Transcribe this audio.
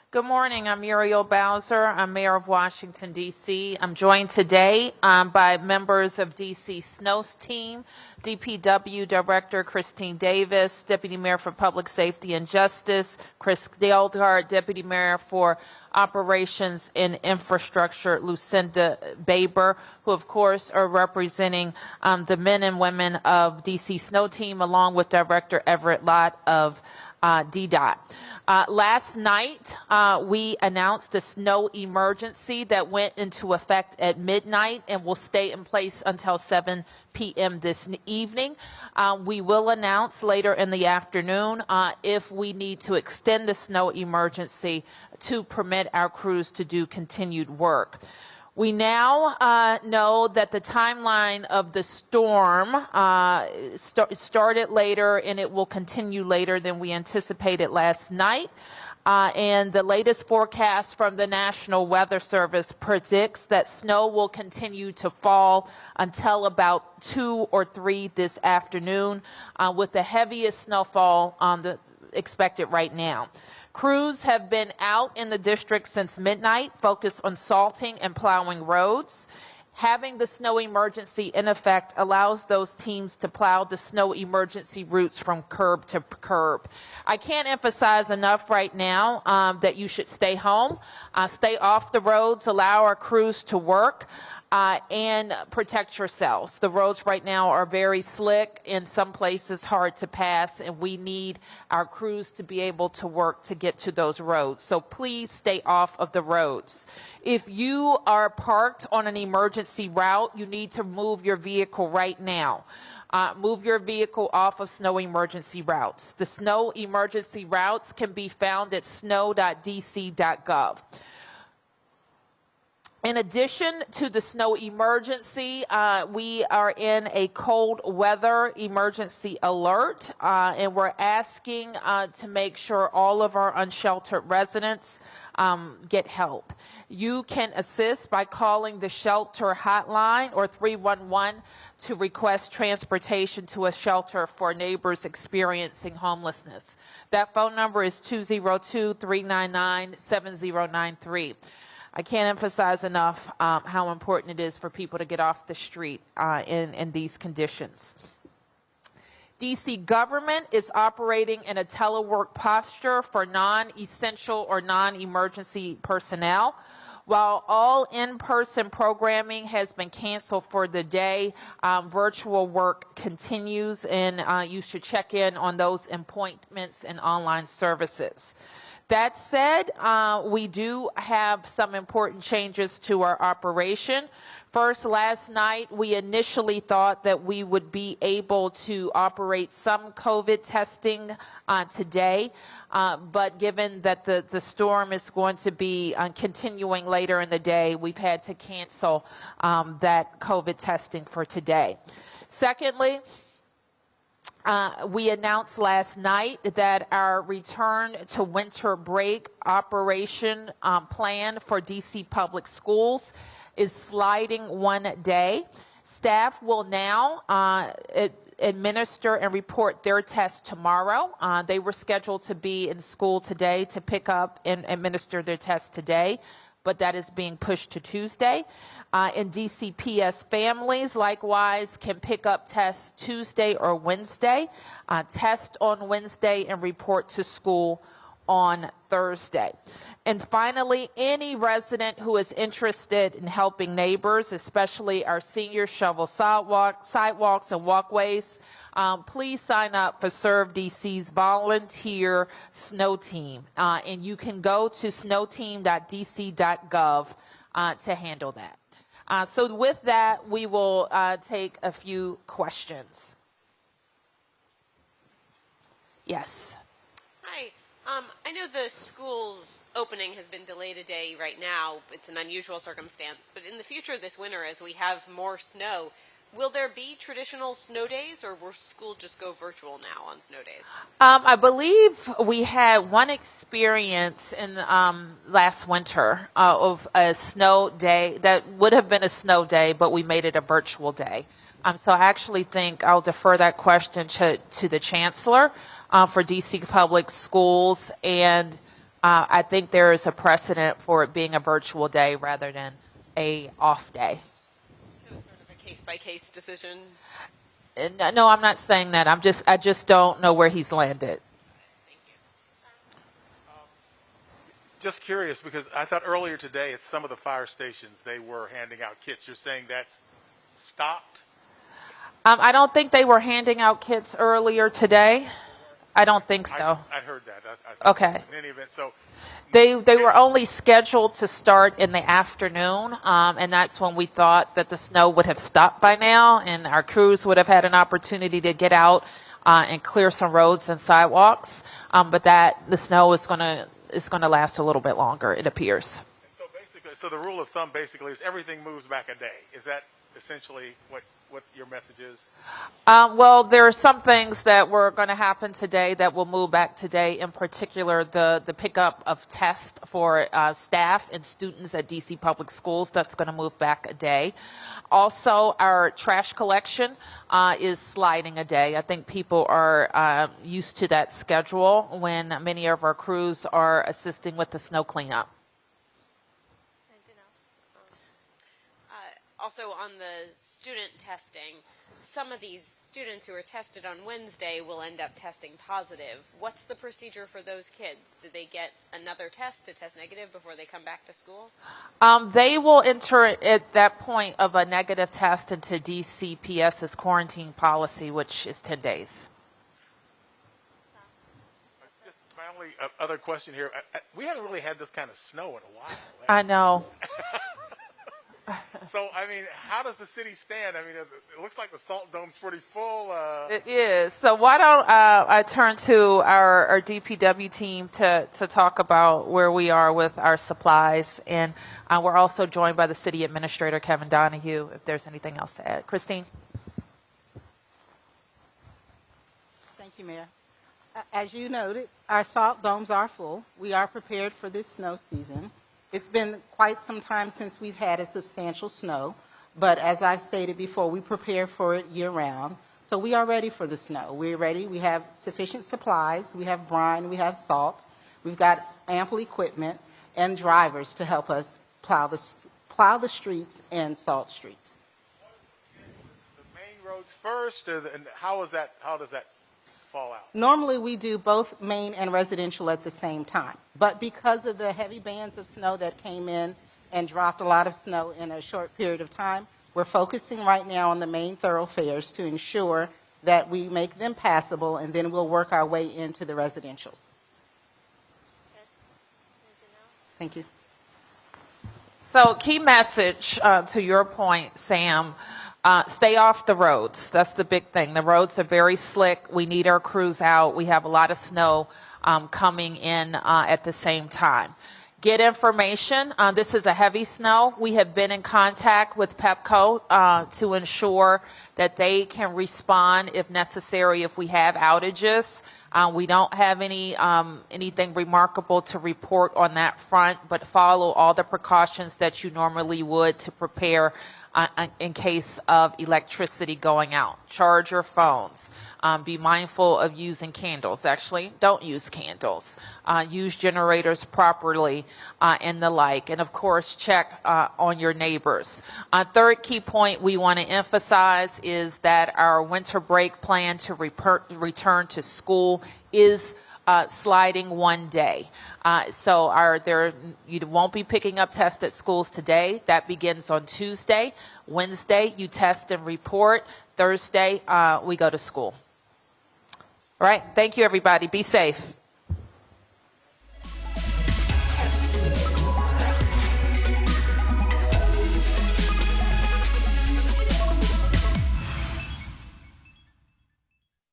Good morning. I'm Muriel Bowser. I'm Mayor of Washington, D.C. I'm joined today by members of D.C. SNO's team, DPW Director Christine Davis, Deputy Mayor for Public Safety and Justice, Chris Dieldart, Deputy Mayor for Operations and Infrastructure, Lucinda Baber, who of course are representing the men and women of D.C. SNO team, along with Director Everett Lott of DDOT. Last night, we announced a snow emergency that went into effect at midnight and will stay in place until 7 p.m. this evening. We will announce later in the afternoon if we need to extend the snow emergency to permit our crews to do continued work. We now know that the timeline of the storm started later and it will continue later than we anticipated last night. And the latest forecast from the National Weather Service predicts that snow will continue to fall until about 2 or 3 this afternoon, with the heaviest snowfall expected right now. Crews have been out in the district since midnight, focused on salting and plowing roads. Having the snow emergency in effect allows those teams to plow the snow emergency routes from curb to curb. I can't emphasize enough right now that you should stay home, stay off the roads, allow our crews to work, and protect yourselves. The roads right now are very slick, in some places hard to pass, and we need our crews to be able to work to get to those roads. So please stay off of the roads. If you are parked on an emergency route, you need to move your vehicle right now. Move your vehicle off of snow emergency routes. The snow emergency routes can be found at Snow.dc.gov. In addition to the snow emergency, we are in a cold weather emergency alert, and we're asking to make sure all of our unsheltered residents get help. You can assist by calling the shelter hotline or 311 to request transportation to a shelter for neighbors experiencing homelessness. That phone number is 202-399-7093. I can't emphasize enough how important it is for people to get off the street in these conditions. DC government is operating in a telework posture for non-essential or non-emergency personnel. While all in-person programming has been canceled for the day, virtual work continues, and you should check in on those appointments and online services. That said, we do have some important changes to our operation. First, last night, we initially thought that we would be able to operate some COVID testing today, but given that the storm is going to be continuing later in the day, we've had to cancel that COVID testing for today. Secondly, we announced last night that our return to winter break operation plan for DC Public Schools is sliding 1 day. Staff will now administer and report their tests tomorrow. They were scheduled to be in school today to pick up and administer their tests today, but that is being pushed to Tuesday. And DCPS families, likewise, can pick up tests Tuesday or Wednesday, test on Wednesday, and report to school on Thursday. And finally, any resident who is interested in helping neighbors, especially our seniors, shovel sidewalks and walkways, please sign up for Serve DC's volunteer snow team. And you can go to snowteam.dc.gov to handle that. So with that, we will take a few questions. Yes. Hi. I know the school opening has been delayed a day right now. It's an unusual circumstance. But in the future this winter, as we have more snow, will there be traditional snow days, or will school just go virtual now on snow days? I believe we had one experience in last winter of a snow day that would have been a snow day, but we made it a virtual day. So I actually think I'll defer that question to the chancellor for DC Public Schools, and I think there is a precedent for it being a virtual day rather than a off day. So it's sort of a case-by-case decision? No, I'm not saying that. I just don't know where he's landed. Thank you. Just curious, because I thought earlier today at some of the fire stations they were handing out kits. You're saying that's stopped? I don't think they were handing out kits earlier today. I don't think so. I heard that. Okay. In any event, so They were only scheduled to start in the afternoon, and that's when we thought that the snow would have stopped by now, and our crews would have had an opportunity to get out and clear some roads and sidewalks. But that the snow is going to last a little bit longer, it appears. so basically, so the rule of thumb basically is everything moves back a day. Is that essentially what your message is? Well, there are some things that were going to happen today that will move back today. In particular, the pickup of tests for staff and students at DC Public Schools. That's going to move back a day. Also, our trash collection is sliding a day. I think people are used to that schedule when many of our crews are assisting with the snow cleanup. Also, on the student testing, some of these students who are tested on Wednesday will end up testing positive. What's the procedure for those kids? Do they get another test to test negative before they come back to school? They will enter at that point of a negative test into DCPS's quarantine policy, which is 10 days. Just my only other question here. We haven't really had this kind of snow in a while. I know. So, I mean, how does the city stand? I mean, it looks like the Salt Dome's pretty full. It is. So why don't I turn to our DPW team to talk about where we are with our supplies. And we're also joined by the city administrator, Kevin Donahue, if there's anything else to add. Christine? Thank you, Mayor. As you noted, our salt domes are full. We are prepared for this snow season. It's been quite some time since we've had a substantial snow, but as I've stated before, we prepare for it year-round. So we are ready for the snow. We're ready. We have sufficient supplies. We have brine. We have salt. We've got ample equipment and drivers to help us plow the streets and salt streets. The main roads first, and how does that fall out? Normally, we do both main and residential at the same time. But because of the heavy bands of snow that came in and dropped a lot of snow in a short period of time, we're focusing right now on the main thoroughfares to ensure that we make them passable, and then we'll work our way into the residentials. Thank you. So key message to your point, Sam. Stay off the roads. That's the big thing. The roads are very slick. We need our crews out. We have a lot of snow coming in at the same time. Get information. This is a heavy snow. We have been in contact with PEPCO to ensure that they can respond if necessary if we have outages. We don't have anything remarkable to report on that front, but follow all the precautions that you normally would to prepare in case of electricity going out. Charge your phones. Be mindful of using candles. Actually, don't use candles. Use generators properly and the like. And of course, check on your neighbors. Third key point we want to emphasize is that our winter break plan to return to school is sliding one day. So you won't be picking up tests at schools today. That begins on Tuesday. Wednesday, you test and report. Thursday, we go to school. All right. Thank you, everybody. Be safe.